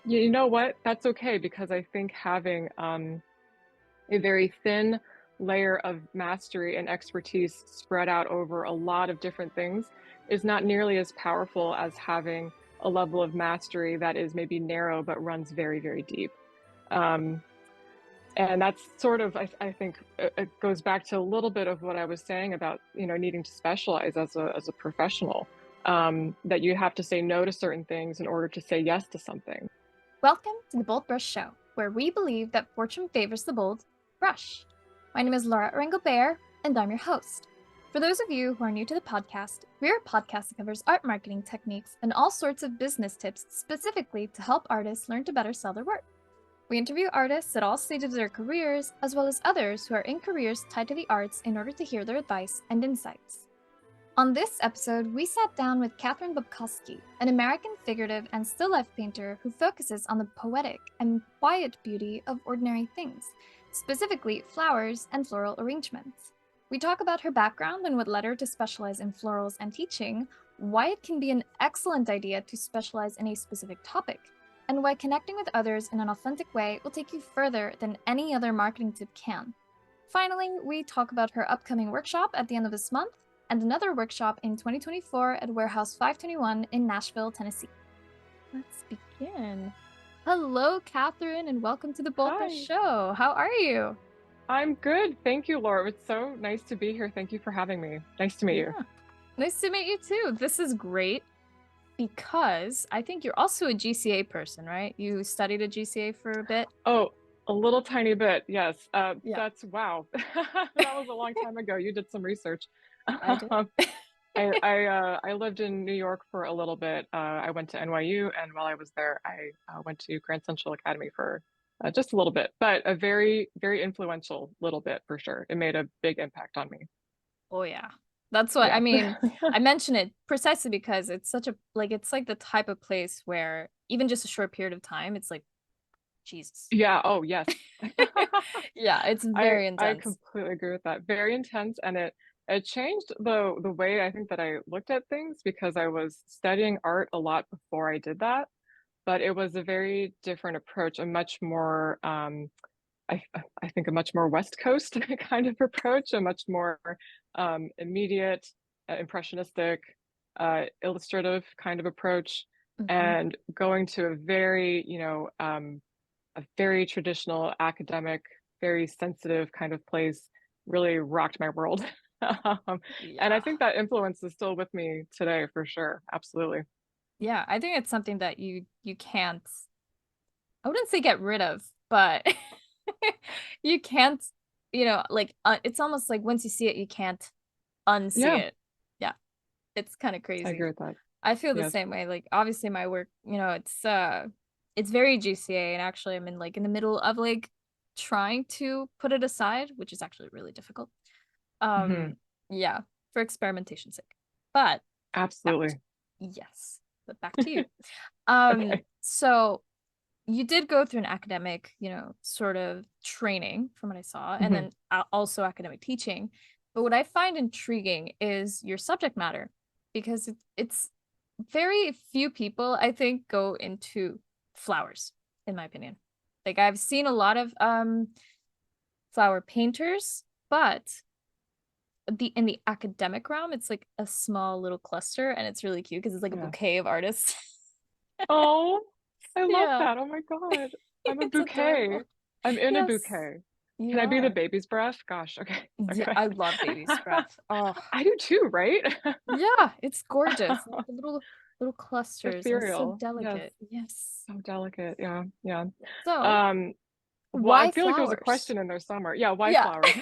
You know what? That's okay because I think having a very thin layer of mastery and expertise spread out over a lot of different things is not nearly as powerful as having a level of mastery that is maybe narrow but runs very, very deep. Um, and that's sort of, I think, it goes back to a little bit of what I was saying about needing to specialize as a professional. That you have to say no to certain things in order to say yes to something. Welcome to the BoldBrush Show, where we believe that fortune favors the bold brush. My name is Laura Rangel-Bear, and I'm your host. For those of you who are new to the podcast, we're a podcast that covers art marketing techniques and all sorts of business tips specifically to help artists learn to better sell their work. We interview artists at all stages of their careers, as well as others who are in careers tied to the arts in order to hear their advice and insights. On this episode, we sat down with Catherine Bobkoski, an American figurative and still life painter who focuses on the poetic and quiet beauty of ordinary things, specifically flowers and floral arrangements. We talk about her background and what led her to specialize in florals and teaching, why it can be an excellent idea to specialize in a specific topic, and why connecting with others in an authentic way will take you further than any other marketing tip can. Finally, we talk about her upcoming workshop at the end of this month and another workshop in 2024 at Warehouse 521 in Nashville, Tennessee. Let's begin. Hello, Catherine, and welcome to the BoldBrush Hi. Show. How are you? I'm good. Thank you, Laura. It's so nice to be here. Thank you for having me. Nice to meet you. Yeah, nice to meet you too. This is great because I think you're also a GCA person, right? You studied at GCA for a bit. Oh, a little tiny bit. Yes. Yeah, That's wow. That was a long time ago. You did some research. I did. Um, I lived in New York for a little bit. I went to NYU, and while I was there, I went to Grand Central Academy for just a little bit, but a very, very influential little bit for sure. It made a big impact on me. Oh yeah. That's what I Yeah. mean. I mention it precisely because it's such a it's like the type of place where even just a short period of time, it's like Jesus. Yeah. Oh, yes. Yeah, it's I very I intense. completely agree with that. Very intense, and it changed the way I think that I looked at things because I was studying art a lot before I did that, but it was a very different approach, a much more I I think a much more West Coast kind of approach, a much more immediate, impressionistic, illustrative kind of approach, Hmm. and going to a very traditional academic, very sensitive kind of place really rocked my world. And I Yeah. think that influence is still with me today for sure. Absolutely. Yeah, I think it's something that you can't I wouldn't say get rid of, but you can't, it's almost like once you see it, you can't unsee Yeah, it. Yeah, it's kind of I crazy. agree with that. I feel the Yes. same way. Like obviously my work, it's very GCA and actually I'm in the middle of trying to put it aside, which is actually really difficult. Hmm. Um yeah, for experimentation's sake. But back to, Absolutely. yes, but back to you. Um Okay. so you did go through an academic, sort of training from what I saw, and Hmm. then also academic teaching. But what I find intriguing is your subject matter because it's very few people, I think, go into flowers, in my opinion. Like I've seen a lot of flower painters, but the in the academic realm, it's like a small little cluster and it's really cute because it's like a Yeah. bouquet of artists. Oh, I love Yeah, that. Oh my God. I'm a it's bouquet. adorable. I'm in a Yes, bouquet. you Can I be the are. baby's breath? Gosh, okay. Yeah, Okay. I love baby's breath. Oh, I do too, right? yeah, it's gorgeous. Like the little clusters and so Ethereal. Yes. delicate. Yes. So delicate. Yeah. Yeah. So, Um, well, I why feel like there was a flowers? question in there somewhere. Yeah, why Yeah. flowers?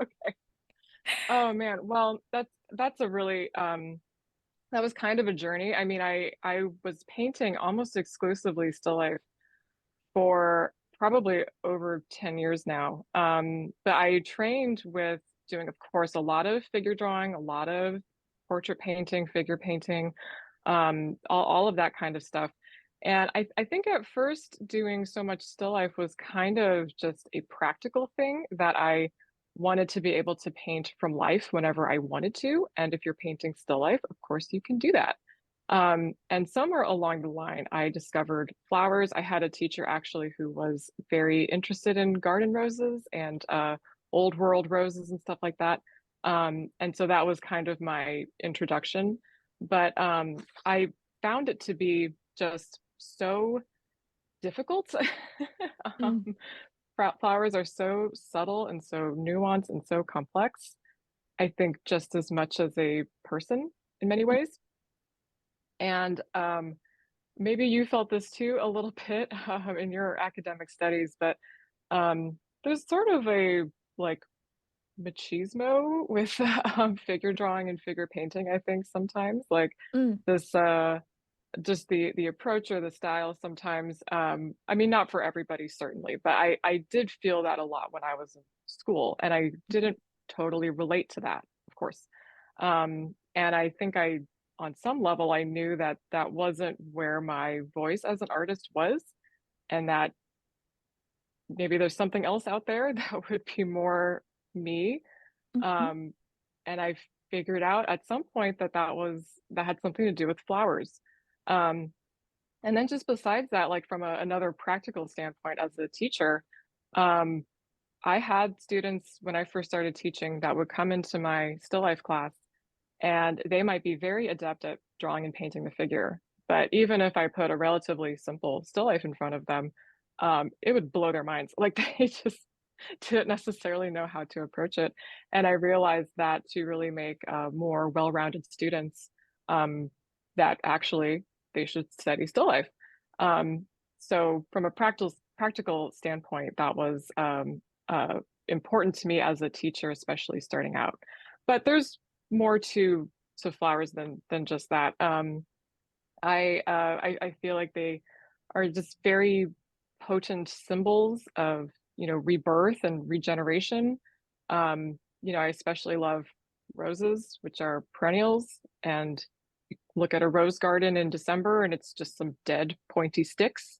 Okay. Oh man. Well, that's a really that was kind of a journey. I mean, I was painting almost exclusively still life for probably over 10 years now. But I trained with doing, of course, a lot of figure drawing, a lot of portrait painting, figure painting, all of that kind of stuff. And I think at first doing so much still life was kind of just a practical thing that I wanted to be able to paint from life whenever I wanted to. And if you're painting still life, of course you can do that. And somewhere along the line, I discovered flowers. I had a teacher actually who was very interested in garden roses and old world roses and stuff like that. And so that was kind of my introduction. But I found it to be just so difficult. Mm. um, Flowers are so subtle and so nuanced and so complex. I think just as much as a person in many ways. And maybe you felt this too a little bit in your academic studies, but there's sort of a like machismo with figure drawing and figure painting, I think sometimes like Mm. this just the approach or the style sometimes. I mean, not for everybody certainly, but I did feel that a lot when I was in school, and I didn't totally relate to that, of course. And I think I on some level I knew that that wasn't where my voice as an artist was, and that maybe there's something else out there that would be more me. Mhm. um, and I figured out at some point that that had something to do with flowers. um, and then just besides that, like from another practical standpoint as a teacher, um, I had students when I first started teaching that would come into my still life class, and they might be very adept at drawing and painting the figure. But even if I put a relatively simple still life in front of them, it would blow their minds. Like they just didn't necessarily know how to approach it. And I realized that to really make more well-rounded students, um, that actually they should study still life. Um, so from a practical standpoint, that was important to me as a teacher, especially starting out. But there's more to flowers than just that. I feel like they are just very potent symbols of, rebirth and regeneration. I especially love roses, which are perennials, and look at a rose garden in December and it's just some dead pointy sticks.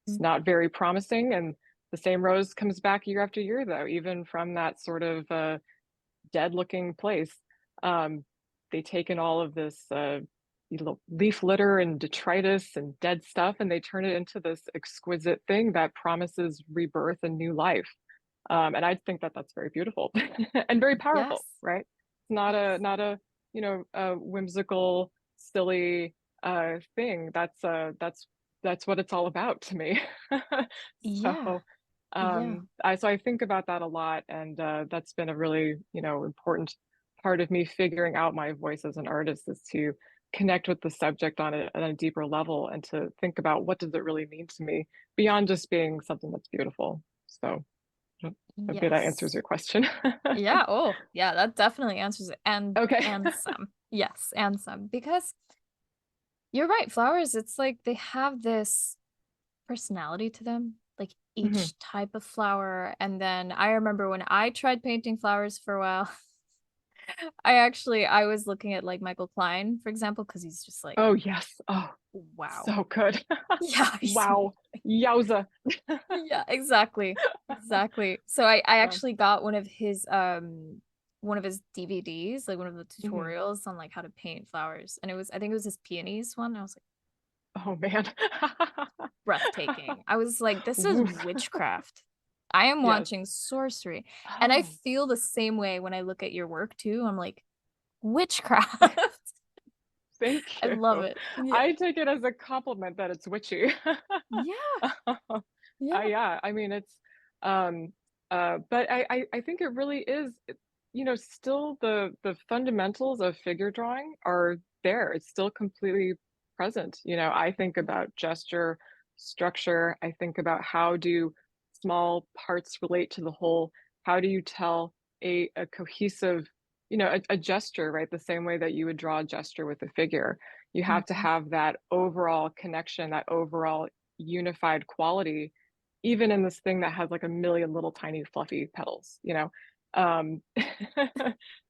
It's Mm. not very promising, and the same rose comes back year after year though, even from that sort of dead looking place. Um, they take in all of this leaf litter and detritus and dead stuff, and they turn it into this exquisite thing that promises rebirth and new life. And I think that that's very beautiful and very powerful, Yes. right? It's not a Yes. a whimsical, silly thing. That's what it's all about to me. Yeah. So Yeah. I think about that a lot, and that's been a really, important part of me figuring out my voice as an artist is to connect with the subject on a deeper level and to think about what does it really mean to me beyond just being something that's beautiful. So hopefully that answers Yes. your question. Yeah. Oh, yeah, that definitely answers it. Okay. And some. Yes, and some. Because you're right, flowers, it's like they have this personality to them, like Mhm. each type of flower. And then I remember when I tried painting flowers for a while, I was looking at like Michael Klein, for example, because he's just like, Oh yes. Oh, wow. so good. Yeah, Wow. Yowza. yeah, exactly. Exactly. So I Yeah. actually got one of his DVDs, like one of the Mhm. tutorials on like how to paint flowers. And I think it was his peonies one. I was like, Oh man. breathtaking. I was like, this is Woof. witchcraft. I am Yes. watching sorcery. And I Oh, feel the same way when I look at your work too. I'm like, witchcraft. thank I you. love it. Yeah. I take it as a compliment that it's witchy. Yeah. Yeah. Yeah, I mean it's um but I think it really is still the fundamentals of figure drawing are there. It's still completely present. I think about gesture, structure, I think about how do small parts relate to the whole, how do you tell a cohesive, a gesture, right? The same way that you would draw a gesture with a figure. You have to Mhm. have that overall connection, that overall unified quality, even in this thing that has like a million little tiny fluffy petals. um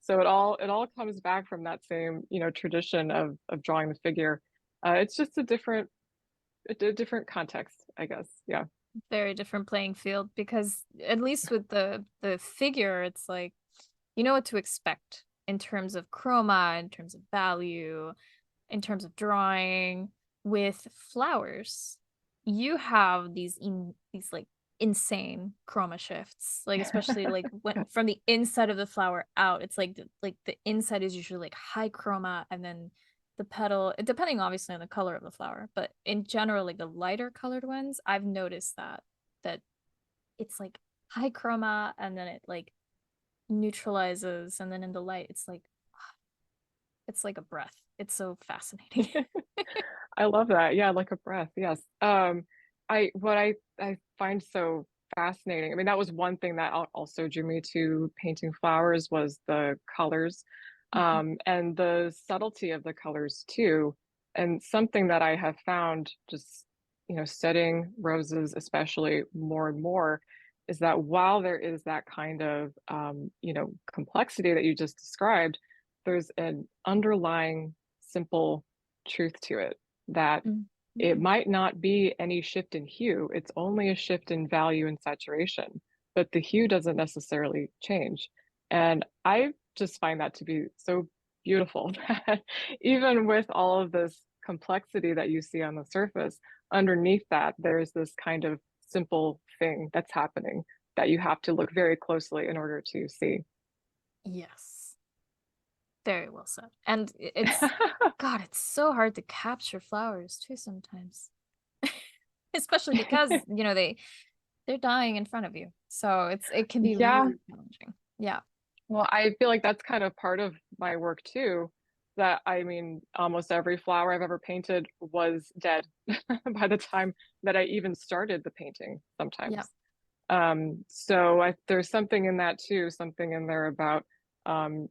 so it all comes back from that same tradition of drawing the figure. It's just a different context, I guess. Yeah. Very different playing field because at least with the figure, it's like you know what to expect in terms of chroma, in terms of value. in terms of drawing. With flowers, you have these like insane chroma shifts, like especially like when Yeah. from the inside of the flower out, it's like the inside is usually like high chroma, and then the petal, depending obviously on the color of the flower, but in general, like the lighter colored ones, I've noticed that it's like high chroma, and then it like neutralizes, and then in the light it's like a breath. It's so fascinating. I love that. Yeah, like a breath. Yes. What I find so fascinating. I mean, that was one thing that also drew me to painting flowers was the colors, Mhm. and the subtlety of the colors too. And something that I have found just, studying roses, especially more and more, is that while there is that kind of, complexity that you just described, there's an underlying simple truth to it that it Mhm. might not be any shift in hue, it's only a shift in value and saturation, but the hue doesn't necessarily change. And I just find that to be so beautiful that even with all of this complexity that you see on the surface, underneath that, there's this kind of simple thing that's happening that you have to look very closely in order to see. Yes. Very well said. And it's God, it's so hard to capture flowers too sometimes. Especially because, they're dying in front of you. So it can be Yeah, really challenging. Yeah. well, I feel like that's kind of part of my work too. That I mean, almost every flower I've ever painted was dead by the time that I even started the painting Yeah. sometimes. So there's something in that too, something in there about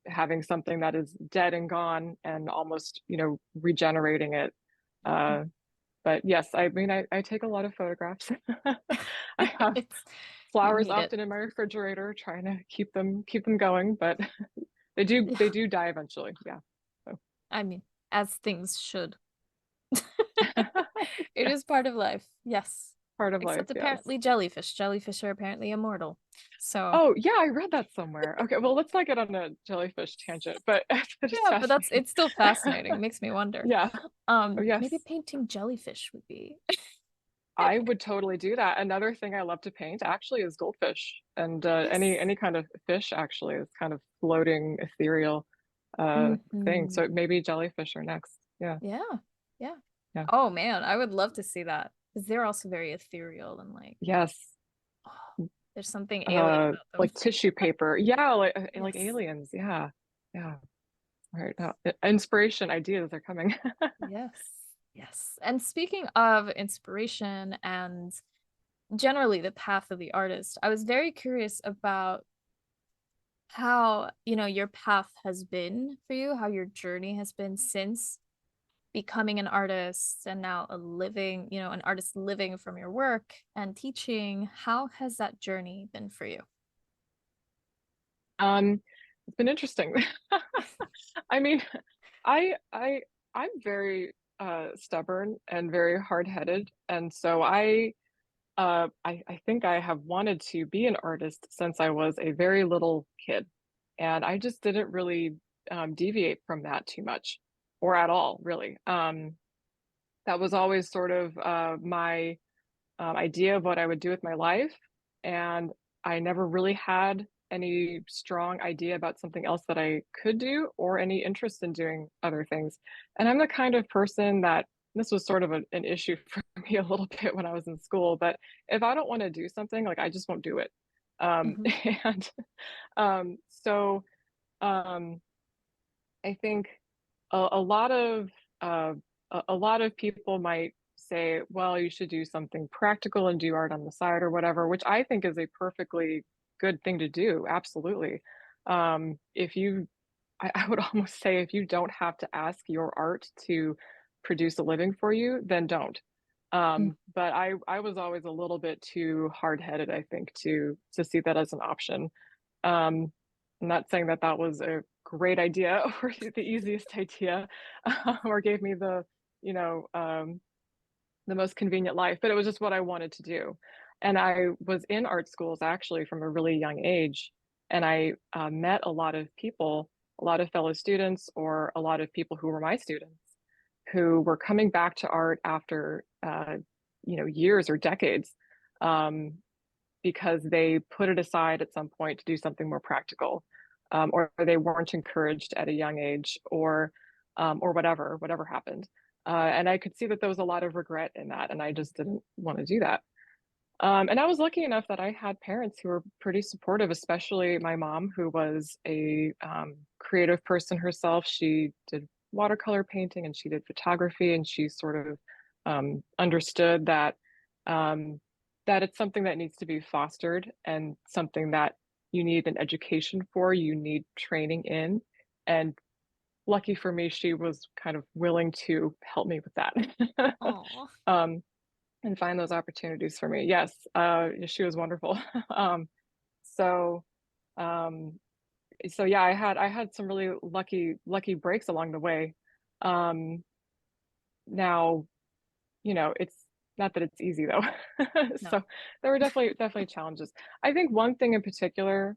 having something that is dead and gone and almost, regenerating it. Uh, but yes, I mean, I take a lot of photographs. I have It's you flowers need it. often in my refrigerator, trying to keep them going, but they Yeah. do die eventually. Yeah. So I mean, as things should. It yeah, is part of life. Yes. part of life. Except Yes. apparently jellyfish. Jellyfish are apparently immortal. So, Oh yeah, I read that somewhere. Okay, well let's not get on a jellyfish tangent, but it's just yeah, but fascinating. it's still fascinating. Makes me wonder. Yeah. Oh Maybe yes. painting jellyfish would be. I would totally do that. Another thing I love to paint actually is goldfish and any Yes. kind of fish actually is kind of floating ethereal thing. Hmm. So maybe jellyfish are next. Yeah. Yeah. Yeah. Yeah. Oh man, I would love to see that because they're also very ethereal and like, Yes. oh, there's something alien about them. Like tissue paper. Yeah, like Yes. aliens. Yeah. Yeah. Right. Now, inspiration ideas are coming. Yes. Yes. And speaking of inspiration and generally the path of the artist, I was very curious about how, your path has been for you, how your journey has been since becoming an artist and now an artist living from your work and teaching. How has that journey been for you? Um, it's been interesting. I mean, I I'm very stubborn and very hard-headed, and so I think I have wanted to be an artist since I was a very little kid, and I just didn't really deviate from that too much, or at all, really. That was always sort of my idea of what I would do with my life. And I never really had any strong idea about something else that I could do or any interest in doing other things. And I'm the kind of person that this was sort of an issue for me a little bit when I was in school, but if I don't want to do something, like I just won't do it. Hmm. And so um, I think a lot of uh, a lot of people might say, well, you should do something practical and do art on the side or whatever, which I think is a perfectly good thing to do. Absolutely. If you, I would almost say, if you don't have to ask your art to produce a living for you, then don't. But I was always a little bit too hard-headed, I think, to see that as an option. Um, I'm not saying that that was a great idea or the easiest idea, or gave me you know, um, the most convenient life, but it was just what I wanted to do. And I was in art schools actually from a really young age, and I met a lot of people, a lot of fellow students, or a lot of people who were my students. who were coming back to art after years or decades, um, because they put it aside at some point to do something more practical, or they weren't encouraged at a young age, or whatever happened. And I could see that there was a lot of regret in that, and I just didn't want to do that. And I was lucky enough that I had parents who were pretty supportive, especially my mom, who was a creative person herself. She did watercolor painting and she did photography, and she sort of understood um, that it's something that needs to be fostered and something that you need an education for, you need training in. And lucky for me, she was kind of willing to help me with that. Oh, um, and find those opportunities for me. Yes, she was wonderful. um, so, um, so yeah, I had some really lucky breaks along the way. Um, Now, it's not that it's easy though. no. So there were definitely challenges. I think one thing in particular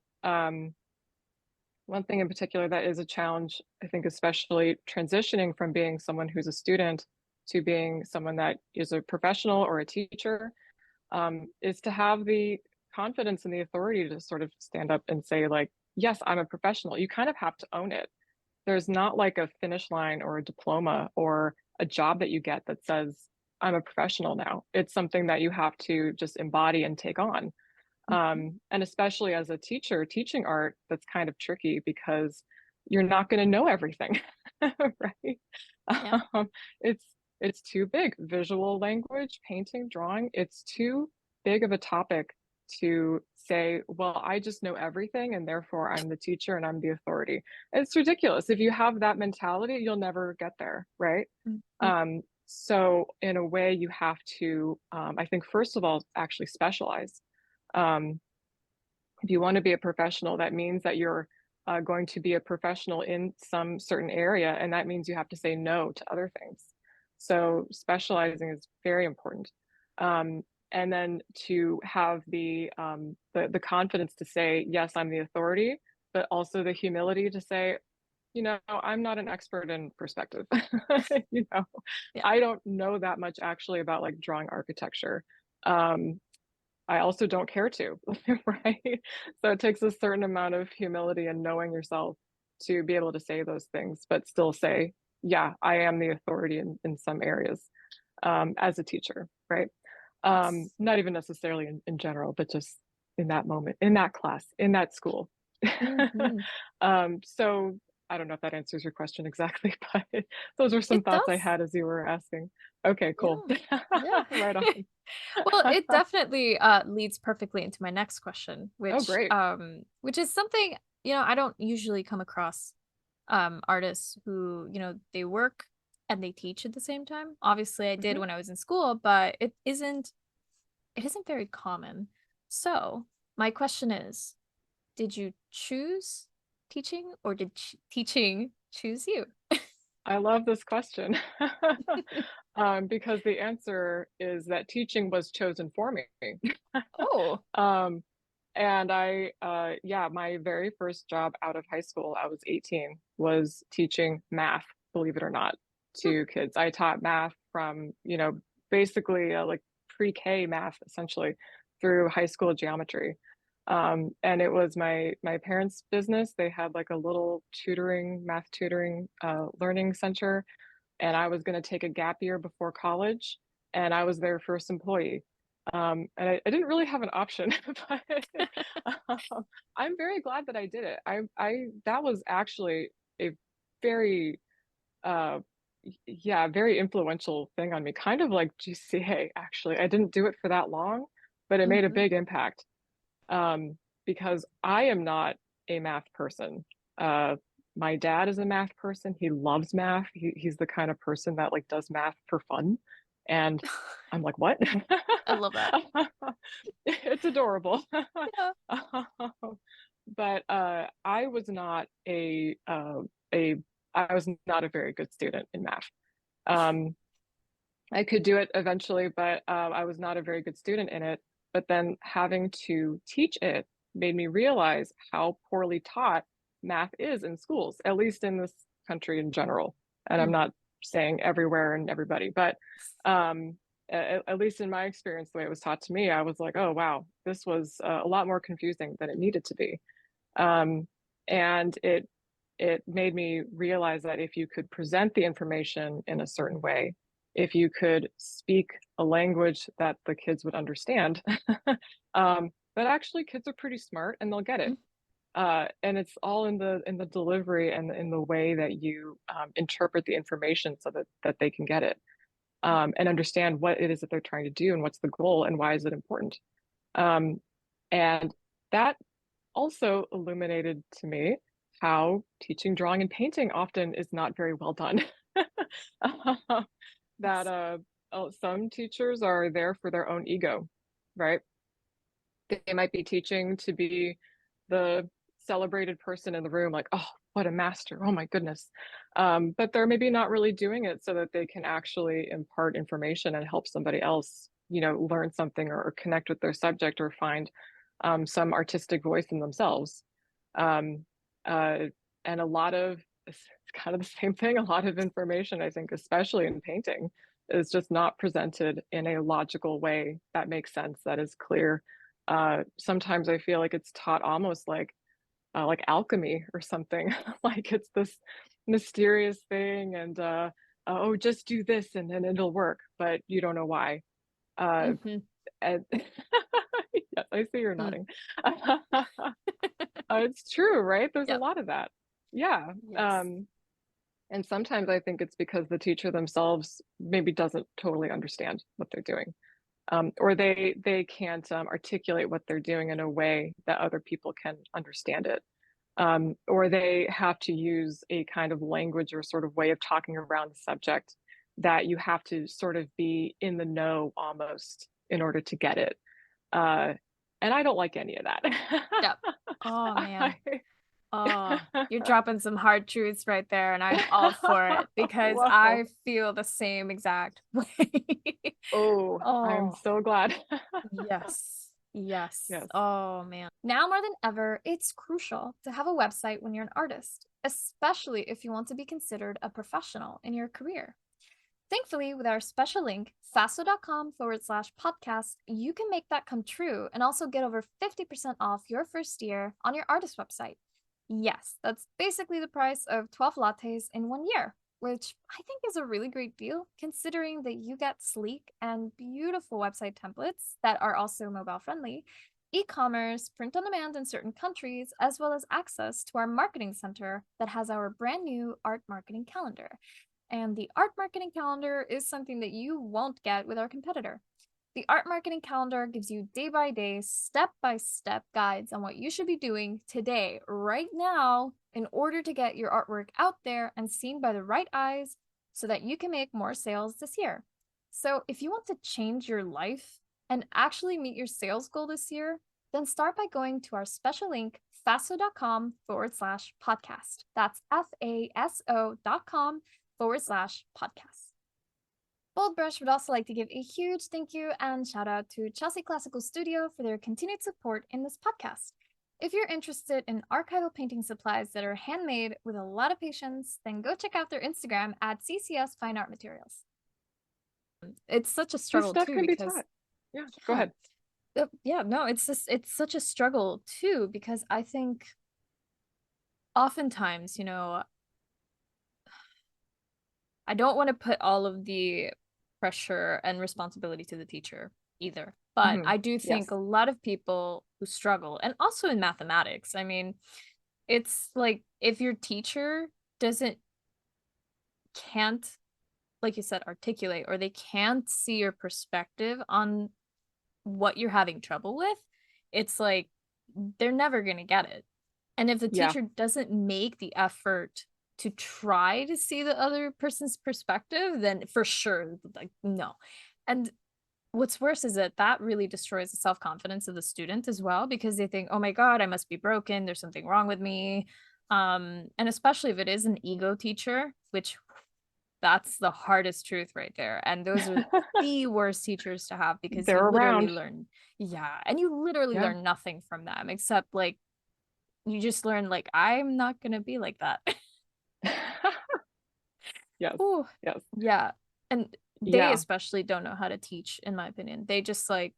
that is a challenge, I think, especially transitioning from being someone who's a student to being someone that is a professional or a teacher, is to have the confidence and the authority to sort of stand up and say, like, yes, I'm a professional. You kind of have to own it. There's not like a finish line or a diploma or a job that you get that says, I'm a professional now. It's something that you have to just embody and take on. Mhm. And especially as a teacher, teaching art, that's kind of tricky because you're not going to know everything, right? Yeah. Um, it's it's too big. Visual language, painting, drawing, it's too big of a topic to say, well, I just know everything and therefore I'm the teacher and I'm the authority. It's ridiculous. If you have that mentality, you'll never get there, right? Mhm. So in a way, you have to, I think, first of all, actually specialize. Um, if you want to be a professional, that means that you're going to be a professional in some certain area, and that means you have to say no to other things. So specializing is very important. And then to have the confidence to say, yes, I'm the authority, but also the humility to say, I'm not an expert in perspective. you know, Yeah. I don't know that much actually about like drawing architecture. Um, I also don't care to, right? So it takes a certain amount of humility and knowing yourself to be able to say those things, but still say, yeah, I am the authority in some areas, as a teacher, right? Yes. Not even necessarily in general, but just in that moment, in that class, in that school. Hmm. So I don't know if that answers your question exactly, but those were some It thoughts I does. had as you were asking. Okay, cool. Yeah. Yeah. Right on. Well, it definitely leads perfectly into my next question, Oh, great. which is something, I don't usually come across artists who, they work and they teach at the same time. Obviously, I did Mhm. when I was in school, but it isn't very common. So, my question is, did you choose teaching or did teaching choose you? I love this question. Because the answer is that teaching was chosen for me. Oh. Um, and yeah, my very first job out of high school, I was 18, was teaching math, believe it or not, Hmm. to kids. I taught math from, basically like pre-K math, essentially, through high school geometry. And it was my parents' business. They had like a little math tutoring, learning center, and I was going to take a gap year before college, and I was their first employee. And I didn't really have an option, but I'm very glad that I did it. That was actually a very, uh, yeah, very influential thing on me, kind of like GCA, actually. I didn't do it for that long, but it made a Hmm. big impact, because I am not a math person. Uh, my dad is a math person. He loves math. He's the kind of person that like does math for fun. And I'm like, what? I love that. It's adorable. Yeah. But I was not a I was not a very good student in math. Um, I could do it eventually, but I was not a very good student in it. But then having to teach it made me realize how poorly taught math is in schools, at least in this country in general. And I'm Mm. not saying everywhere and everybody. But at least in my experience, the way it was taught to me, I was like, oh, wow, this was a lot more confusing than it needed to be. And it made me realize that if you could present the information in a certain way, if you could speak a language that the kids would understand, but actually kids are pretty smart and they'll get it. And it's all in the delivery and in the way that you interpret the information so that they can get it, and understand what it is that they're trying to do and what's the goal and why is it important. And that also illuminated to me how teaching drawing and painting often is not very well done. That some teachers are there for their own ego, right? They might be teaching to be the celebrated person in the room, like, oh, what a master, oh my goodness. But they're maybe not really doing it so that they can actually impart information and help somebody else, learn something or connect with their subject or find some artistic voice in themselves. Um, and a lot of, it's kind of the same thing, a lot of information, I think, especially in painting, is just not presented in a logical way that makes sense, that is clear. Sometimes I feel like it's taught almost like alchemy or something, like it's this mysterious thing, and oh, just do this and then it'll work, but you don't know why. And yes, I see you're nodding. It's true, right? There's a Yep. lot of that. Yeah. Yes. And sometimes I think it's because the teacher themselves maybe doesn't totally understand what they're doing. Or they can't articulate what they're doing in a way that other people can understand it. Or they have to use a kind of language or sort of way of talking around the subject that you have to sort of be in the know almost in order to get it. And I don't like any of that. Yep. Oh man. I- Oh, you're dropping some hard truths right there, and I'm all for it because Whoa. I feel the same exact way. Oh, I'm Oh, so glad. yes. Yes. Yes. Oh man. Now more than ever, it's crucial to have a website when you're an artist, especially if you want to be considered a professional in your career. Thankfully, with our special link, fasto.com/podcast, you can make that come true and also get over 50% off your first year on your artist website. Yes, that's basically the price of 12 lattes in 1 year, which I think is a really great deal considering that you get sleek and beautiful website templates that are also mobile friendly, e-commerce, print on demand in certain countries, as well as access to our marketing center that has our brand new art marketing calendar. And the art marketing calendar is something that you won't get with our competitor. The art marketing calendar gives you day by day, step by step guides on what you should be doing today, right now, in order to get your artwork out there and seen by the right eyes so that you can make more sales this year. So, if you want to change your life and actually meet your sales goal this year, then start by going to our special link, faso.com/podcast. That's faso.com/podcast. BoldBrush would also like to give a huge thank you and shout out to Chelsea Classical Studio for their continued support in this podcast. If you're interested in archival painting supplies that are handmade with a lot of patience, then go check out their Instagram at CCS Fine Art Materials. It's such a This struggle stuff too can be because taught. Yeah, go ahead. yeah, no, it's such a struggle too because I think oftentimes, I don't want to put all of the pressure and responsibility to the teacher either. But I do think Yes. a lot of people who struggle, and also in mathematics, I mean, it's like if your teacher doesn't, can't, like you said, articulate, or they can't see your perspective on what you're having trouble with, it's like they're never going to get it. And if the Yeah. teacher doesn't make the effort to try to see the other person's perspective, then for sure, like, no. And what's worse is that that really destroys the self-confidence of the student as well, because they think, oh my God, I must be broken. There's something wrong with me. And especially if it is an ego teacher, which that's the hardest truth right there. And those are the worst teachers to have because They're you literally around. learn, yeah, and you literally Yeah. learn nothing from them except like you just learn like I'm not gonna be like that. Yes. Oh, Yes. yeah. And they Yeah. especially don't know how to teach, in my opinion. They just like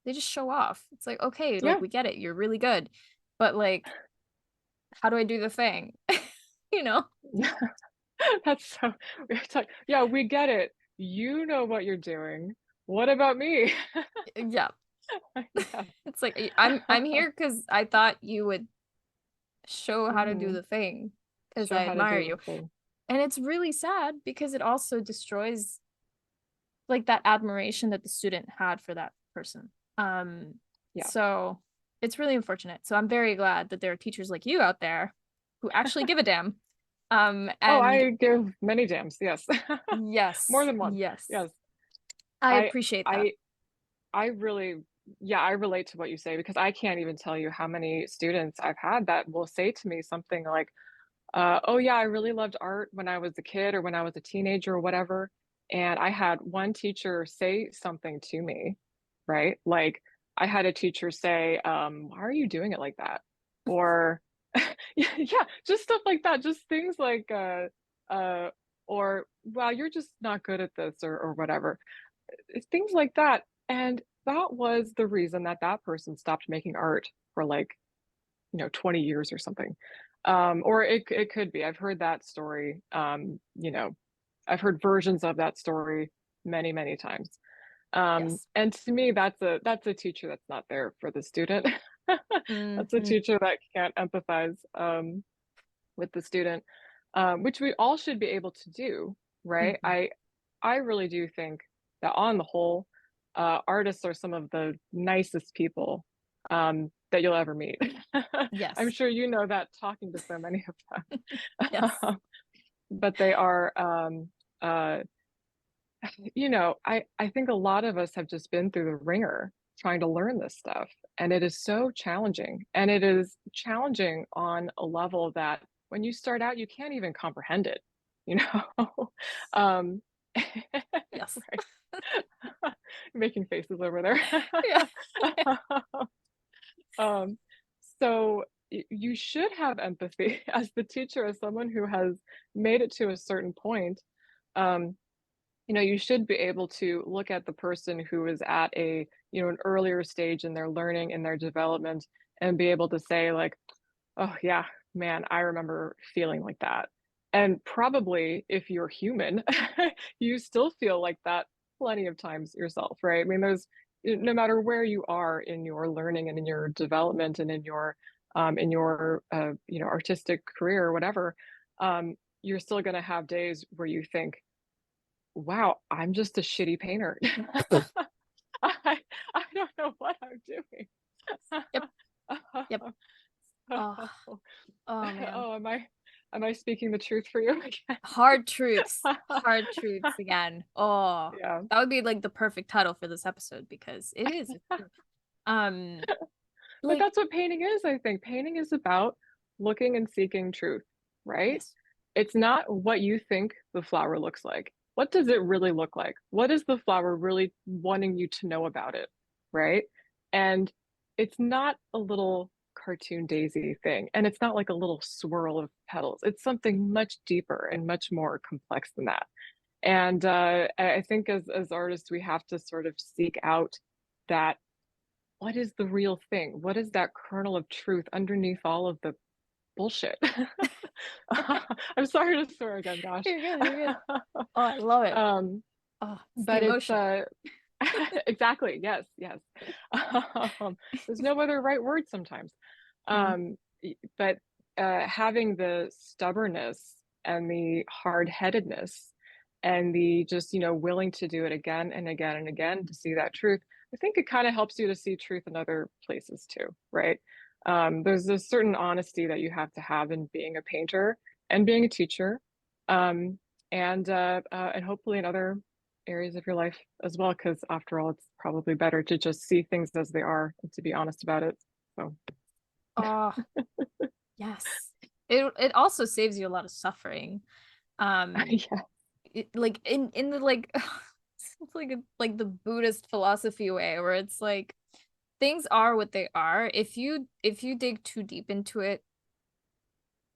they just show off. It's like, okay, like Yeah. we get it. You're really good. But like, how do I do the thing? You know? That's so yeah, we get it. You know what you're doing. What about me? Yeah. Yeah. It's like I'm here because I thought you would show how to do Mhm. the thing because Show I how to admire do the you. thing. And it's really sad because it also destroys like that admiration that the student had for that person. Yeah. So it's really unfortunate. So I'm very glad that there are teachers like you out there who actually give a damn. Oh, And I give many damns, yes. More yes, than one. yes, Yes. I I appreciate that. I I really yeah, I relate to what you say because I can't even tell you how many students I've had that will say to me something like, "Oh yeah, I really loved art when I was a kid or when I was a teenager or whatever." And I had one teacher say something to me, right? Like I had a teacher say, "Why are you doing it like that?" Or yeah, just stuff like that. Just things like uh or wow, you're just not good at this or whatever. Things like that. And that was the reason that that person stopped making art for like 20 years or something. Or it could be. I've heard that story. I've heard versions of that story many, many times. Yes. And to me, that's a teacher that's not there for the student. That's a Hmm. teacher that can't empathize with the student, which we all should be able to do, right? Hmm. I really do think that on the whole, artists are some of the nicest people that you'll ever meet. I'm Yes. sure you know that talking to so many of Yes. them. But they are, uh, I think a lot of us have just been through the ringer trying to learn this stuff, and it is so challenging. And it is challenging on a level that when you start out, you can't even comprehend it, you know? Um, Yes. right. Making faces over there. Yeah. Um, so you should have empathy as the teacher, as someone who has made it to a certain point. Um, you should be able to look at the person who is at an earlier stage in their learning and their development and be able to say like, "Oh yeah, man, I remember feeling like that." And probably if you're human, you still feel like that plenty of times yourself, right? I mean, no matter where you are in your learning and in your development and in your artistic career or whatever, you're still going to have days where you think, wow, I'm just a shitty painter. I I don't know what I'm doing. Yep. Yep. Oh, So, oh man. oh, am I speaking the truth for you again? Hard truths. Hard truths again. Oh, Yeah. that would be like the perfect title for this episode because it is. It's true. Um, But like that's what painting is, I think. Painting is about looking and seeking truth, right? yes. It's not what you think the flower looks like. What does it really look like? What is the flower really wanting you to know about it, right? And it's not a little cartoon daisy thing, and it's not like a little swirl of petals. It's something much deeper and much more complex than that. And I think as artists, we have to sort of seek out that what is the real thing? What is that kernel of truth underneath all of the bullshit? I'm sorry to swear again, gosh. You're good. You're good. Oh, I love it. um, Oh, it's the but it's emotion. exactly, yes, yes. There's no other right word sometimes. Mm, But having the stubbornness and the hard-headedness and the just, willing to do it again and again and again to see that truth, I think it kind of helps you to see truth in other places too, right? There's a certain honesty that you have to have in being a painter and being a teacher, um, and hopefully in other areas of your life as well, because after all, it's probably better to just see things as they are and to be honest about it. So, oh, yes. It also saves you a lot of suffering. Um, yeah, like in the like it's like like the Buddhist philosophy way where it's like things are what they are. If you dig too deep into it,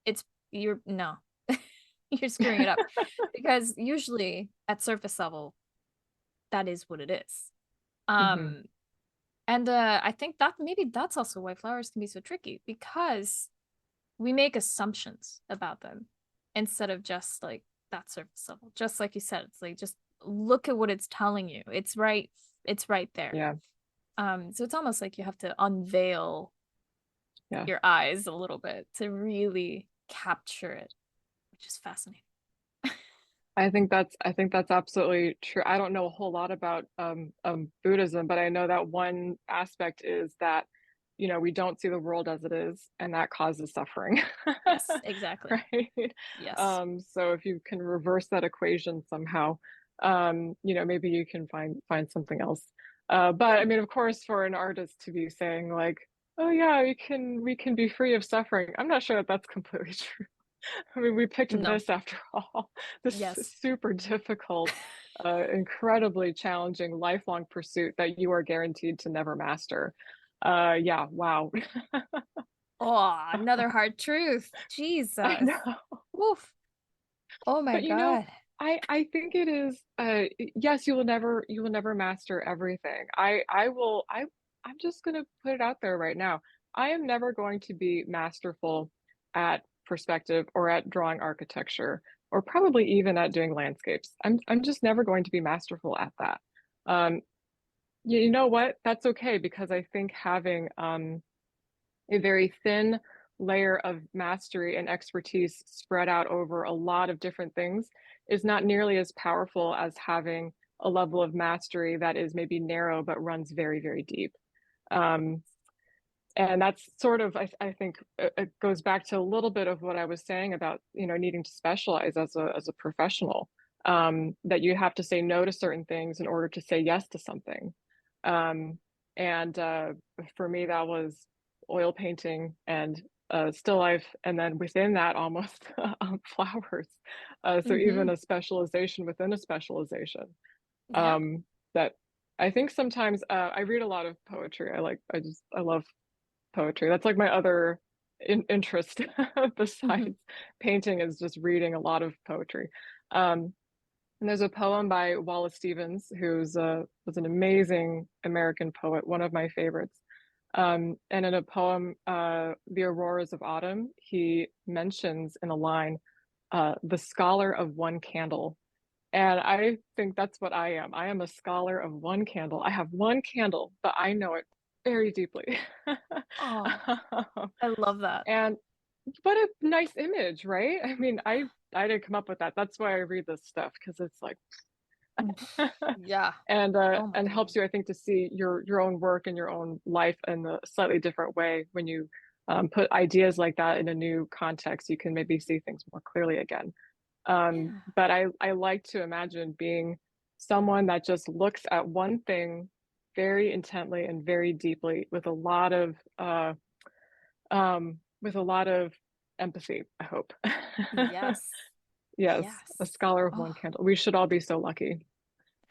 it's you're no. you're screwing it up. Because usually at surface level, that is what it is. Hmm. And I think that maybe that's also why flowers can be so tricky, because we make assumptions about them instead of just like that surface level. Just like you said, it's like just look at what it's telling you. It's right there. Yeah. So it's almost like you have to unveil Yeah. your eyes a little bit to really capture it, which is fascinating. I think that's absolutely true. I don't know a whole lot about Buddhism, but I know that one aspect is that, you know, we don't see the world as it is, and that causes suffering. Yes, exactly. Right? Yes. So if you can reverse that equation somehow, you know, maybe you can find something else. But I mean, of course, for an artist to be saying like, "Oh yeah, we can be free of suffering," I'm not sure that that's completely true. I mean, we picked No. this after all. This Yes. super difficult, incredibly challenging, lifelong pursuit that you are guaranteed to never master. Yeah, wow. Oh, another hard truth. I Jesus. know. Woof. Oh my But you know, God. I think it is yes, you will never master everything. I'm just gonna put it out there right now. I am never going to be masterful at perspective or at drawing architecture or probably even at doing landscapes. I'm just never going to be masterful at that. Um, you know what? That's okay because I think having a very thin layer of mastery and expertise spread out over a lot of different things is not nearly as powerful as having a level of mastery that is maybe narrow but runs very, very deep. Um, and that's sort of, I think, it goes back to a little bit of what I was saying about, you know, needing to specialize as a professional. That you have to say no to certain things in order to say yes to something. Um, and for me, that was oil painting and still life, and then within that, almost flowers. So even Mm-hmm. a specialization within a specialization. Yeah. Um, that I think sometimes I read a lot of poetry. I love poetry. That's like my other interest Mm-hmm. besides painting is just reading a lot of poetry. Um, and there's a poem by Wallace Stevens, who's was an amazing American poet, one of my favorites. And in a poem, "The Auroras of Autumn," he mentions in a line, "the scholar of one candle." And I think that's what I am. I am a scholar of one candle. I have one candle, but I know it very deeply. Oh, I love that. And what a nice image, right? I mean, I didn't come up with that. That's why I read this stuff because it's like Mm. Yeah. Oh my and God. helps you, I think, to see your own work and your own life in a slightly different way when you put ideas like that in a new context. You can maybe see things more clearly again. Yeah. But I like to imagine being someone that just looks at one thing very intently and very deeply with a lot of empathy, I hope. Yes. Yes, a Yes. scholar of Oh, one candle. We should all be so lucky.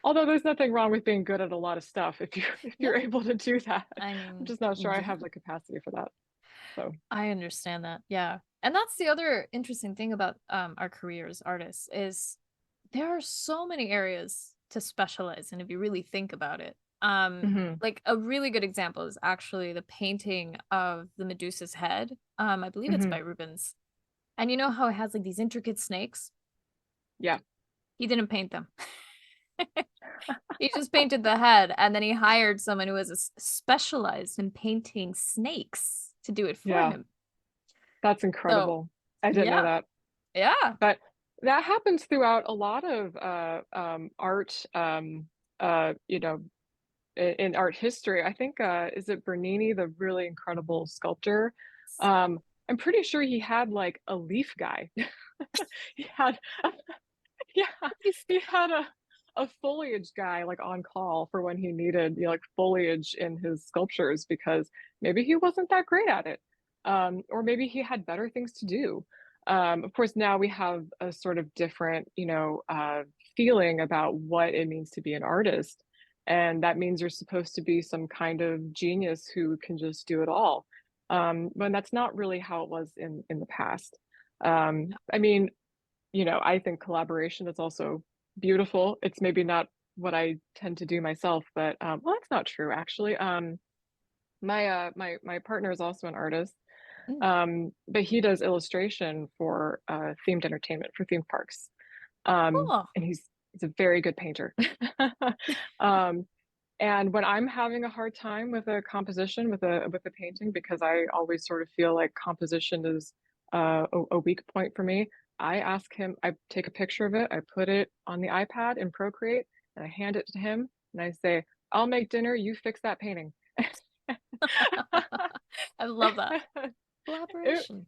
Although there's nothing wrong with being good at a lot of stuff if you if no. you're able to do that. I I'm mean, just not sure I yeah, have the capacity for that. So, I understand that. Yeah. And that's the other interesting thing about our career as artists is there are so many areas to specialize in if you really think about it. mhm, Like a really good example is actually the painting of the Medusa's head. I believe it's by mhm, Rubens. And you know how it has like these intricate snakes? yeah, He didn't paint them. He just painted the head, and then he hired someone who was specialized in painting snakes to do it for yeah, him. that's So, incredible. I didn't know yeah, that. yeah. But that happens throughout a lot of art, you know, in art history. I think, is it Bernini, the really incredible sculptor? I'm pretty sure he had like a leaf guy. He had, yeah, he had a foliage guy like on call for when he needed, you know, like foliage in his sculptures because maybe he wasn't that great at it, or maybe he had better things to do. Of course, now we have a sort of different, you know, feeling about what it means to be an artist, and that means you're supposed to be some kind of genius who can just do it all. When that's not really how it was in the past. I mean, I think collaboration is also beautiful. It's maybe not what I tend to do myself, but well, that's not true actually. My partner is also an artist, Mm. but he does illustration for themed entertainment for theme parks. Cool. And he's a very good painter. um, and when I'm having a hard time with a composition, with a painting, because I always sort of feel like composition is a weak point for me, I ask him, I take a picture of it, I put it on the iPad in Procreate, and I hand it to him, and I say, I'll make dinner, you fix that painting. I love that. It, Collaboration.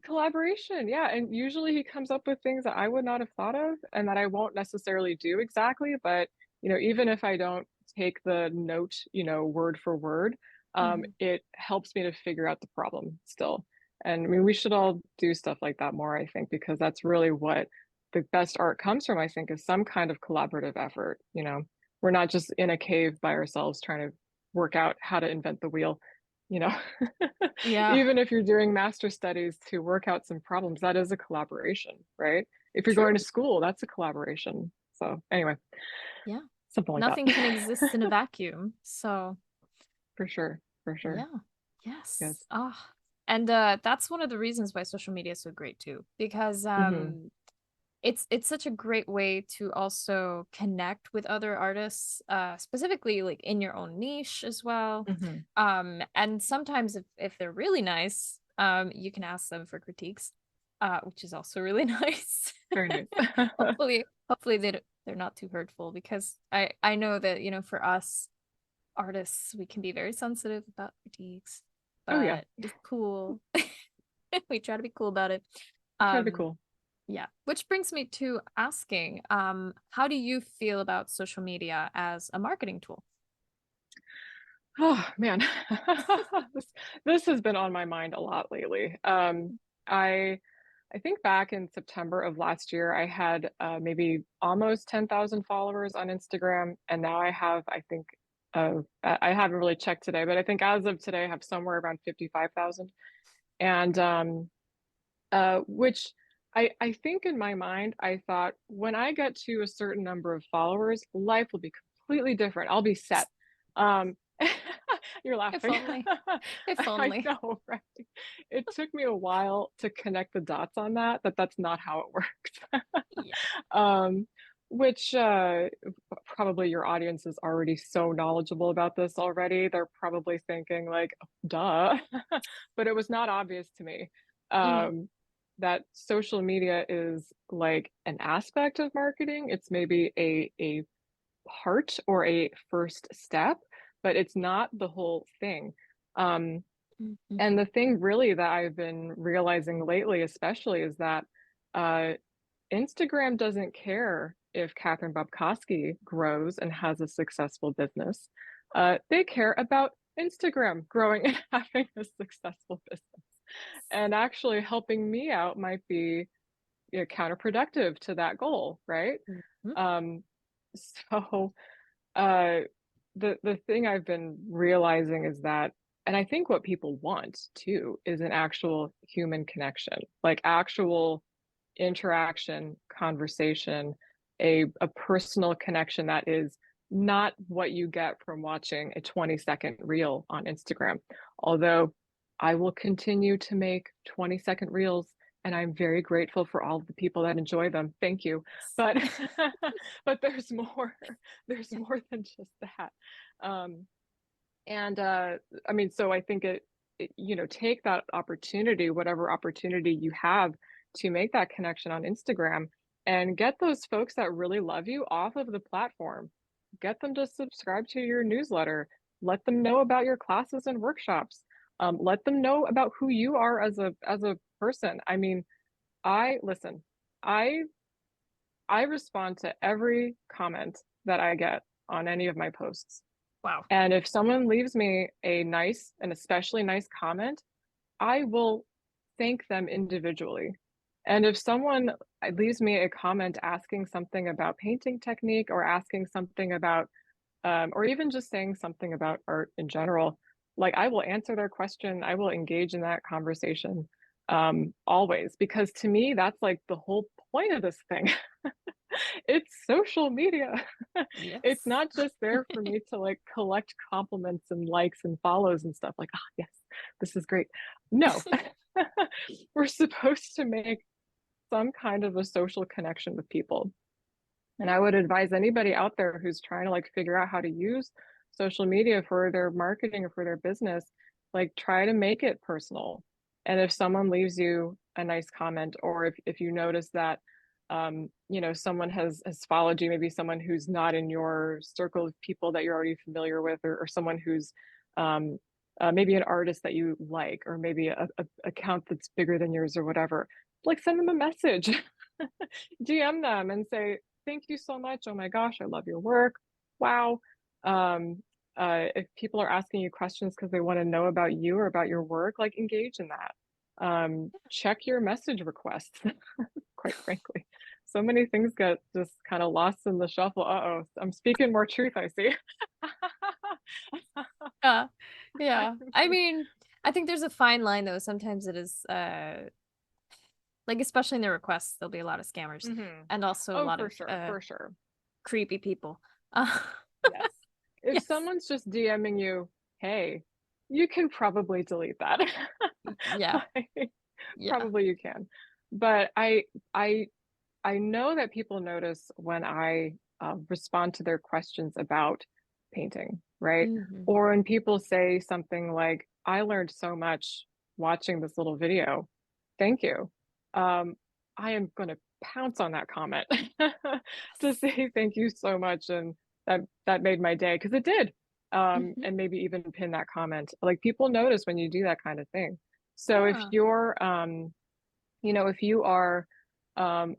collaboration, yeah. And usually he comes up with things that I would not have thought of and that I won't necessarily do exactly. But, even if I don't take the note, word for word, Mhm. it helps me to figure out the problem still. And I mean, we should all do stuff like that more, I think, because that's really what the best art comes from, I think, is some kind of collaborative effort. We're not just in a cave by ourselves trying to work out how to invent the wheel, you know. Yeah, Even if you're doing master studies to work out some problems, that is a collaboration, right? If you're going true. to school, that's a collaboration. So anyway, Yeah. something like that. Nothing can exist in a vacuum. So, For sure, for sure. yeah. Yes. Yes. Ah. And that's one of the reasons why social media is so great too, because Hmm. it's such a great way to also connect with other artists, specifically like in your own niche as well. Hmm. And sometimes if they're really nice, you can ask them for critiques, which is also really nice. Very nice. Hopefully they're not too hurtful, because I know that, for us artists, we can be very sensitive about critiques, Oh yeah, but it's cool. We try to be cool about it. try to be Um, cool. yeah, which brings me to asking, how do you feel about social media as a marketing tool? Oh man, this this has been on my mind a lot lately. I I think back in September of last year, I had maybe almost 10,000 followers on Instagram, and now I have, I think, I haven't really checked today, but I think as of today, I have somewhere around 55,000. And which I think in my mind, I thought when I get to a certain number of followers, life will be completely different. I'll be set. Um, you're If laughing. only. If I only. know, right? It took me a while to connect the dots on that that's not how it works. Yeah. um, which probably your audience is already so knowledgeable about this already. They're probably thinking like, duh, but it was not obvious to me. Mhm. Um, that social media is like an aspect of marketing. It's maybe a part or a first step, but it's not the whole thing. Um, and Mhm. the thing really that I've been realizing lately, especially, is that uh, Instagram doesn't care if Catherine Bobkoski grows and has a successful business. They care about Instagram growing and having a successful business. And actually helping me out might be, counterproductive to that goal, right? Mhm. Um, so uh, the thing I've been realizing is that, and I think what people want too, is an actual human connection, like actual interaction, conversation, a personal connection that is not what you get from watching a 20-second reel on Instagram. Although I will continue to make 20-second reels and I'm very grateful for all of the people that enjoy them. Thank you. But but there's more. There's Yeah. more than just that. Um, and I mean, so I think take that opportunity, whatever opportunity you have to make that connection on Instagram, and get those folks that really love you off of the platform. Get them to subscribe to your newsletter. Let them know about your classes and workshops. Let them know about who you are as a person. I mean, I listen. I I respond to every comment that I get on any of my posts. Wow. And if someone leaves me a nice, an especially nice comment, I will thank them individually. And if someone leaves me a comment asking something about painting technique or asking something about, or even just saying something about art in general, like I will answer their question, I will engage in that conversation. always, because to me, that's like the whole point of this thing. It's social media. It's Yes. not just there for me to like collect compliments and likes and follows and stuff like, ah, yes, this is great. No, we're supposed to make some kind of a social connection with people. And I would advise anybody out there who's trying to like figure out how to use social media for their marketing or for their business, like try to make it personal. And if someone leaves you a nice comment, or if you notice that someone has followed you, maybe someone who's not in your circle of people that you're already familiar with, or someone who's um, maybe an artist that you like, or maybe a account that's bigger than yours or whatever, like send them a message, DM them and say, thank you so much. Oh my gosh, I love your work. Wow. If people are asking you questions because they want to know about you or about your work, like engage in that. Check your message requests, quite frankly. So many things get just kind of lost in the shuffle. Uh-oh, I'm speaking more truth, I see. Yeah. Yeah. I mean, I think there's a fine line though. Sometimes it is like especially in the requests, there'll be a lot of scammers Mhm. and also a Oh, lot for of sure, for sure. creepy people. Uh, Yes. If yes. someone's just DMing you, hey, you can probably delete that. Yeah. Like, Yeah. probably you can. But I I know that people notice when I respond to their questions about painting, right? Hmm. Or when people say something like, I learned so much watching this little video. Thank you. Um, I am going to pounce on that comment to Yes. say thank you so much. And that made my day because it did. Hmm. And maybe even pin that comment. Like people notice when you do that kind of thing. So if Yeah. you're if you are on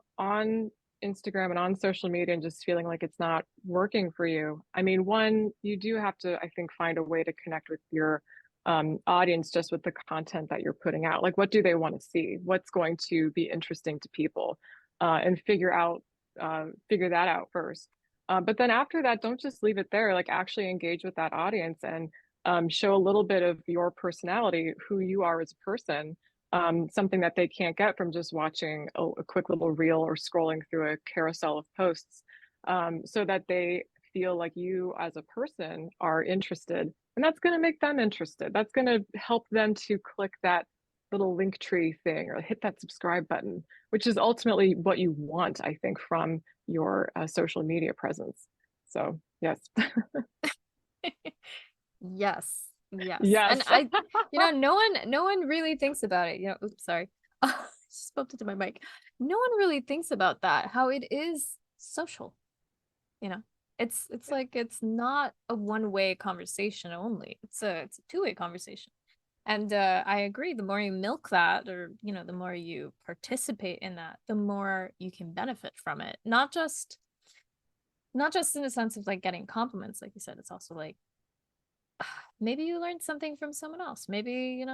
Instagram and on social media and just feeling like it's not working for you, I mean, one, you do have to, I think, find a way to connect with your audience just with the content that you're putting out. Like, what do they want to see? What's going to be interesting to people? And figure that out first. But then after that, don't just leave it there. Like, actually engage with that audience and show a little bit of your personality, who you are as a person, something that they can't get from just watching a quick little reel or scrolling through a carousel of posts, so that they feel like you as a person are interested. And that's going to make them interested. That's going to help them to click that little link tree thing or hit that subscribe button, which is ultimately what you want, I think, from your social media presence. So, yes. Yes. Yes. And Yes. no one really thinks about it. Oops, sorry. Just bumped into my mic. No one really thinks about that, how it is social, you know. It's like it's not a one-way conversation only. It's a two-way conversation. And I agree, the more you milk that or, the more you participate in that, the more you can benefit from it. Not just in the sense of like getting compliments, like you said, it's also like maybe you learned something from someone else. Maybe,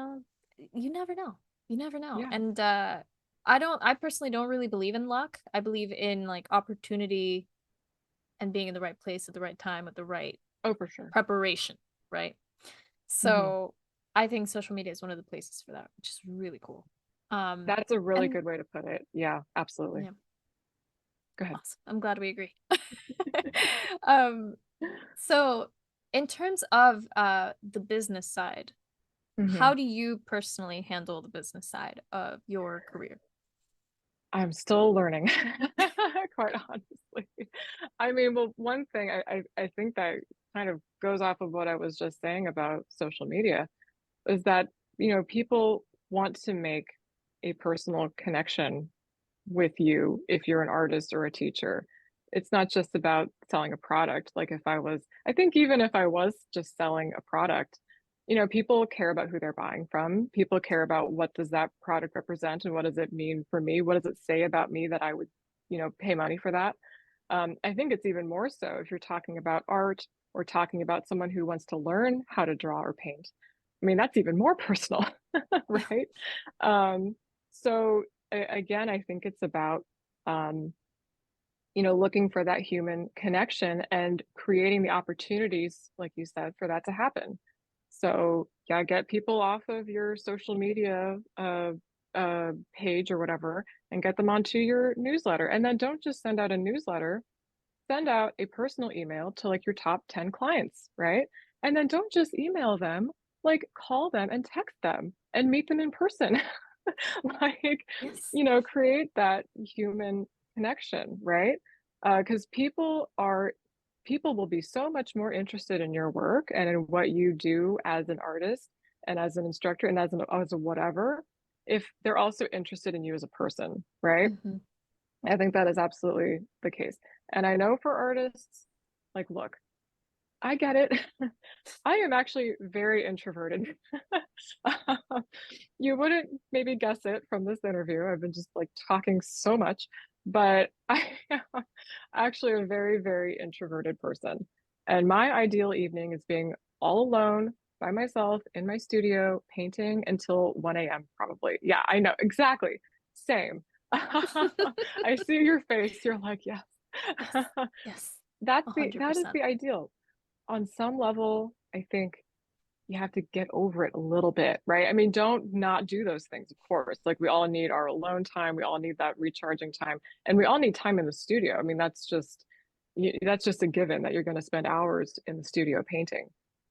you never know. You never know. Yeah. And I personally don't really believe in luck. I believe in like opportunity and being in the right place at the right time with the right Oh, for sure. preparation, right? Mhm. So I think social media is one of the places for that, which is really cool. That's a really And good way to put it. Yeah, absolutely. yeah, Go ahead. awesome. I'm glad we agree. um, so in terms of the business side, how Mhm. do you personally handle the business side of your career? I'm still learning, quite honestly. I mean, well, one thing I think that kind of goes off of what I was just saying about social media is that, people want to make a personal connection with you if you're an artist or a teacher. It's not just about selling a product. Like I think even if I was just selling a product, people care about who they're buying from. People care about what does that product represent and what does it mean for me? What does it say about me that I would, pay money for that? I think it's even more so if you're talking about art or talking about someone who wants to learn how to draw or paint. I mean, that's even more personal, Yeah. right? Um, so again, I think it's about um, looking for that human connection and creating the opportunities, like you said, for that to happen. So yeah, get people off of your social media page or whatever and get them onto your newsletter. And then don't just send out a newsletter, send out a personal email to like your top 10 clients, right? And then don't just email them, like call them and text them and meet them in person. Like, Yes. create that human connection, right? Because people will be so much more interested in your work and in what you do as an artist and as an instructor and as a whatever, if they're also interested in you as a person, right? Hmm. I think that is absolutely the case. And I know for artists, like, look, I get it. I am actually very introverted. You wouldn't maybe guess it from this interview. I've been just like talking so much, but I am actually a very, very introverted person. And my ideal evening is being all alone by myself in my studio painting until 1 a.m. probably. Yeah, I know. Exactly. Same. I see your face. You're like, yes. Yes. Yes. That is 100%. the ideal. On some level, I think you have to get over it a little bit, right? I mean, don't not do those things, of course. Like we all need our alone time, we all need that recharging time, and we all need time in the studio. I mean, that's just a given that you're going to spend hours in the studio painting.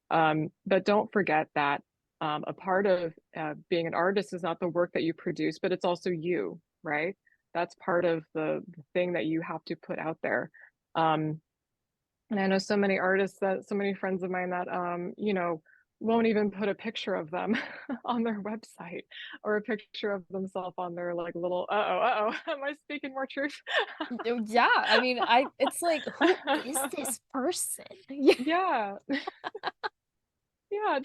But don't forget that a part of being an artist is not the work that you produce, but it's also you, right? That's part of the thing that you have to put out there. Um, and I know so many artists that so many friends of mine that won't even put a picture of them on their website or a picture of themselves on their like little am I speaking more truth? Yeah, I mean, it's like, who is this person? Yeah. Yeah. Yeah,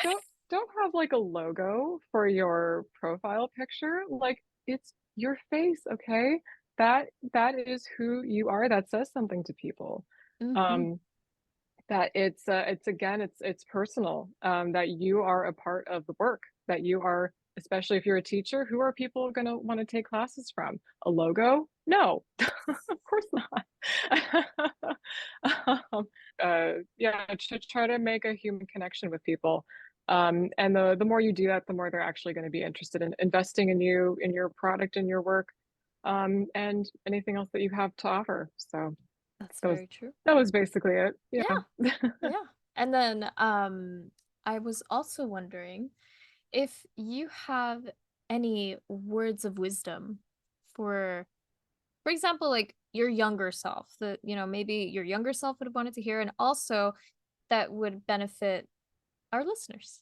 don't have like a logo for your profile picture. Like it's your face, okay? That is who you are. That says something to people. Hmm. Um, that it's again it's personal, that you are a part of the work, that you are, especially if you're a teacher, who are people going to want to take classes from? A logo? No. Of course not. Yeah, to try to make a human connection with people, and the more you do that, the more they're actually going to be interested in investing in you, in your product, in your work, and anything else that you have to offer. So That's that was very true. that was basically it. Yeah. Yeah. Yeah. And then I was also wondering if you have any words of wisdom for example, like your younger self that, maybe your younger self would have wanted to hear, and also that would benefit our listeners.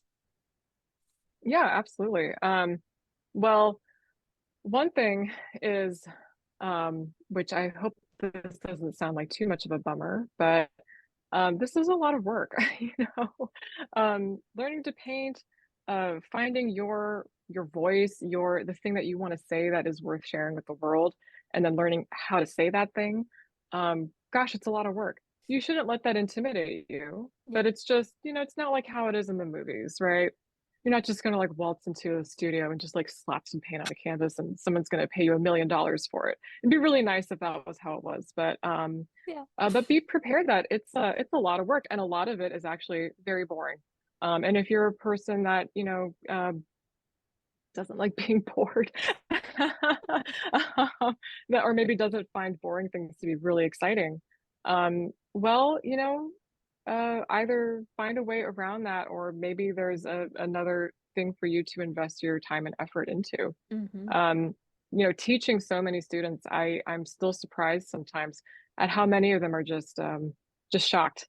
Yeah, absolutely. Well, one thing is, which I hope this doesn't sound like too much of a bummer, but this is a lot of work, learning to paint, finding your voice, the thing that you want to say that is worth sharing with the world, and then learning how to say that thing. Gosh, it's a lot of work. You shouldn't let that intimidate you, Yeah. but it's just, it's not like how it is in the movies, right? You're not just going to like waltz into a studio and just like slap some paint on a canvas and someone's going to pay you $1 million for it. It'd be really nice if that was how it was, Yeah. but be prepared that it's a lot of work, and a lot of it is actually very boring. And if you're a person that doesn't like being bored, or maybe doesn't find boring things to be really exciting, well, either find a way around that, or maybe there's another thing for you to invest your time and effort into. Hmm. um, Teaching so many students, I'm still surprised sometimes at how many of them are just shocked.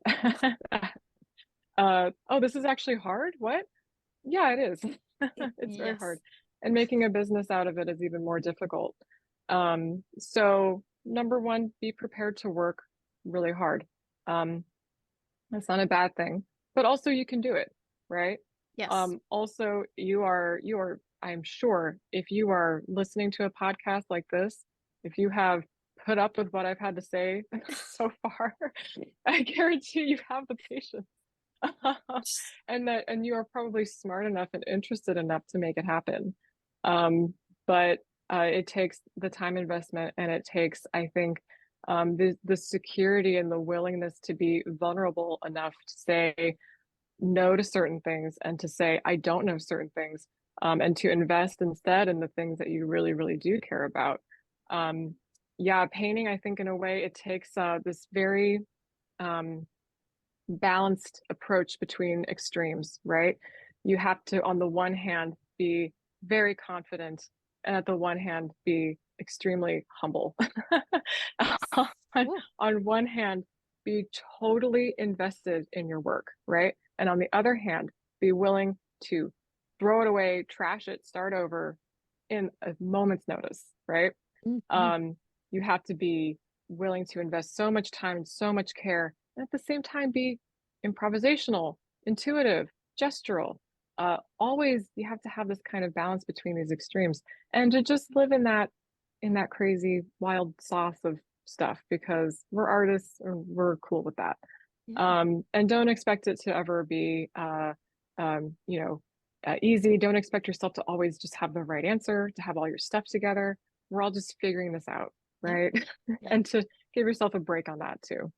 Oh, this is actually hard. What? Yeah, it is. It's very hard, Yes. and making a business out of it is even more difficult. So number one, be prepared to work really hard. Um, that's not a bad thing, but also you can do it, right? Yes. Also, you are, I'm sure if you are listening to a podcast like this, if you have put up with what I've had to say so far, I guarantee you have the patience. And you are probably smart enough and interested enough to make it happen. Um, but it takes the time investment, and it takes, I think, the security and the willingness to be vulnerable enough to say no to certain things, and to say I don't know certain things, and to invest instead in the things that you really, really do care about. Yeah, painting, I think in a way, it takes this very balanced approach between extremes, right? You have to, on the one hand, be very confident, and at the one hand, be extremely humble. Yes. on, Ooh. on one hand, be totally invested in your work, right? And on the other hand, be willing to throw it away, trash it, start over in a moment's notice, right? Mhm. Um, you have to be willing to invest so much time and so much care, and at the same time be improvisational, intuitive, gestural. Always you have to have this kind of balance between these extremes, and to just live in that crazy wild sauce of stuff, because we're artists and we're cool with that. Yeah. And don't expect it to ever be easy. Don't expect yourself to always just have the right answer, to have all your stuff together. We're all just figuring this out, Yeah. right? Yeah. And to give yourself a break on that too.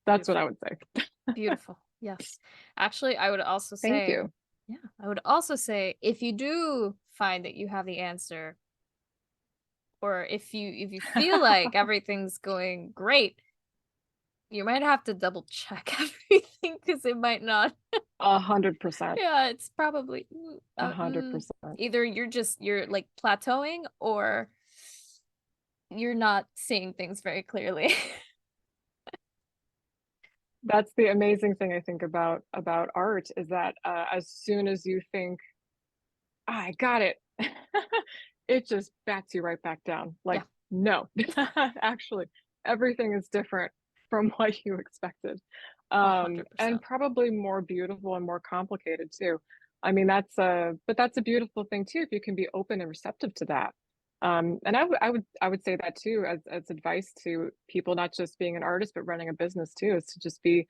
That's what Beautiful. I would say. Beautiful. Yes. Actually, I would also Thank say, you. yeah, I would also say if you do find that you have the answer, or if you feel like everything's going great, you might have to double check everything because it might not. 100%. Yeah, it's probably 100%. either you're like plateauing or you're not seeing things very clearly. That's the amazing thing I think about art, is that as soon as you think, "Ah, I got it," it just bats you right back down. Yeah, Like, no, actually, everything is different from what you expected. And 100%. probably more beautiful and more complicated too. I mean, but that's a beautiful thing too, if you can be open and receptive to that. And I would say that too, as advice to people, not just being an artist, but running a business too, is to just be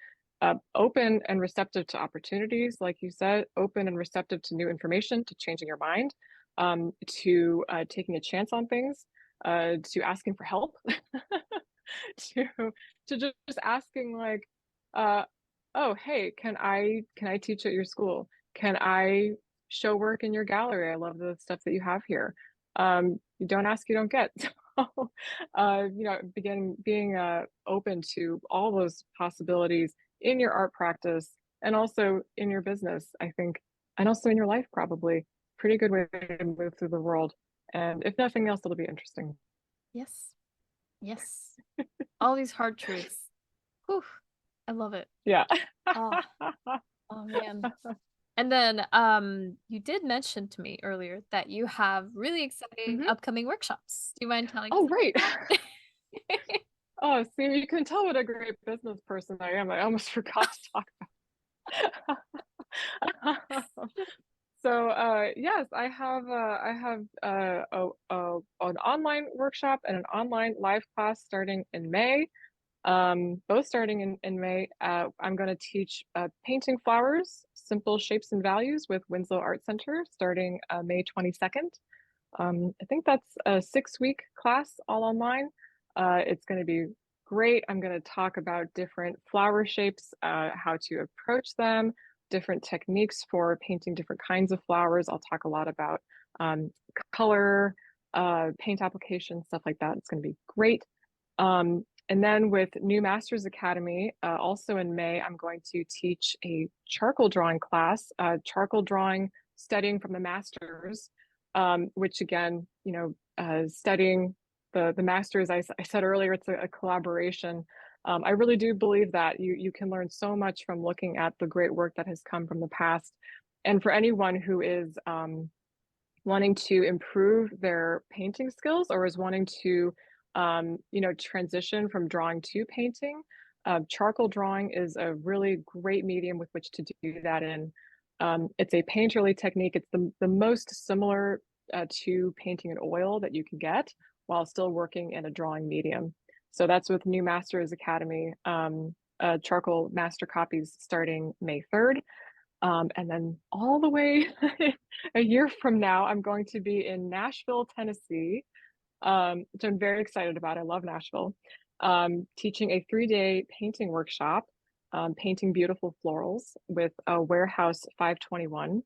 open and receptive to opportunities, like you said, open and receptive to new information, to changing your mind, to taking a chance on things, to asking for help, to just asking like, uh, oh, hey, can I teach at your school? Can I show work in your gallery? I love the stuff that you have here. You don't ask, you don't get. So, being open to all those possibilities in your art practice, and also in your business, I think, and also in your life, probably pretty good way to move through the world. And if nothing else, it'll be interesting. Yes. Yes. All these hard truths. Whew. I love it. Yeah. Oh, oh man. And then you did mention to me earlier that you have really exciting Mhm. upcoming workshops. Do you mind telling us Oh, right. about that? Oh, see, you can tell what a great business person I am. I almost forgot to talk about. So, yes, I have an online workshop and an online live class starting in May. Both starting in May. I'm going to teach painting flowers, simple shapes and values with Winslow Art Center starting May 22nd. I think that's a 6-week class all online. It's going to be great. I'm going to talk about different flower shapes, how to approach them, different techniques for painting different kinds of flowers. I'll talk a lot about um, color, paint application, stuff like that. It's going to be great. And then with New Masters Academy, also in May, I'm going to teach a charcoal drawing class, charcoal drawing, studying from the masters, which again, studying the masters, I said earlier, it's a collaboration. I really do believe that you can learn so much from looking at the great work that has come from the past. And for anyone who is wanting to improve their painting skills, or is wanting to transition from drawing to painting, charcoal drawing is a really great medium with which to do that in. It's a painterly technique. It's the most similar to painting in oil that you can get, while still working in a drawing medium. So that's with New Masters Academy, charcoal master copies starting May 3rd. And then all the way a year from now, I'm going to be in Nashville, Tennessee, which I'm very excited about. I love Nashville. Teaching a 3-day painting workshop, painting beautiful florals with a Warehouse 521.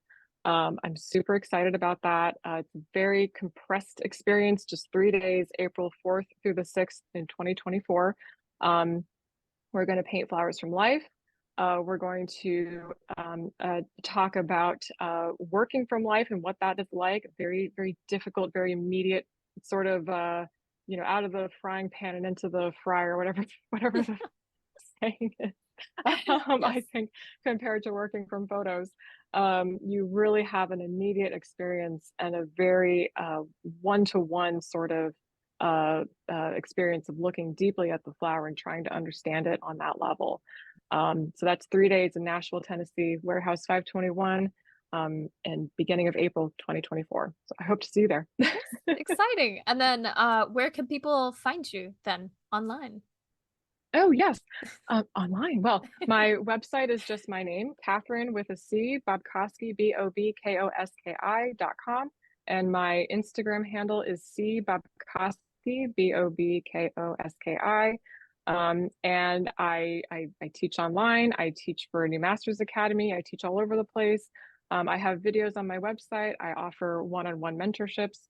I'm super excited about that. It's a very compressed experience, just 3 days, April 4th through the 6th in 2024. Um, we're going to paint flowers from life. We're going to talk about working from life and what that is like. Very, very difficult, very immediate, sort of, out of the frying pan and into the fryer, whatever the saying is. I Yes. think compared to working from photos, you really have an immediate experience and a very one-to-one sort of experience of looking deeply at the flower and trying to understand it on that level. So that's 3 days in Nashville, Tennessee, Warehouse 521, and beginning of April 2024. So I hope to see you there. Yes, exciting. And then where can people find you then online? Oh, yes. Online. Well, my website is just my name, Catherine with a C, Bobkoski, BOBKOSKI.com. And my Instagram handle is C Bobkoski, BOBKOSKI. And I teach online. I teach for a new master's academy. I teach all over the place. I have videos on my website. I offer one-on-one mentorships,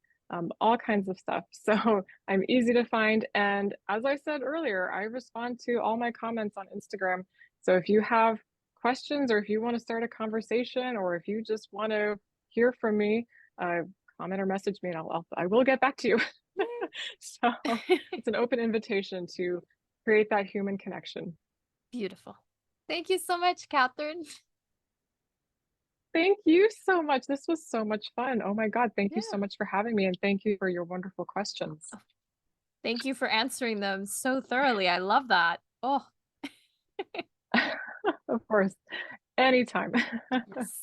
all kinds of stuff. So I'm easy to find. And as I said earlier, I respond to all my comments on Instagram. So if you have questions or if you want to start a conversation or if you just want to hear from me, comment or message me and I will get back to you. So it's an open invitation to create that human connection. Beautiful. Thank you so much, Catherine. Thank you so much. This was so much fun. Oh my God. Thank you so Yeah. much for having me. And thank you for your wonderful questions. Thank you for answering them so thoroughly. I love that. Oh, Of course, anytime. yes.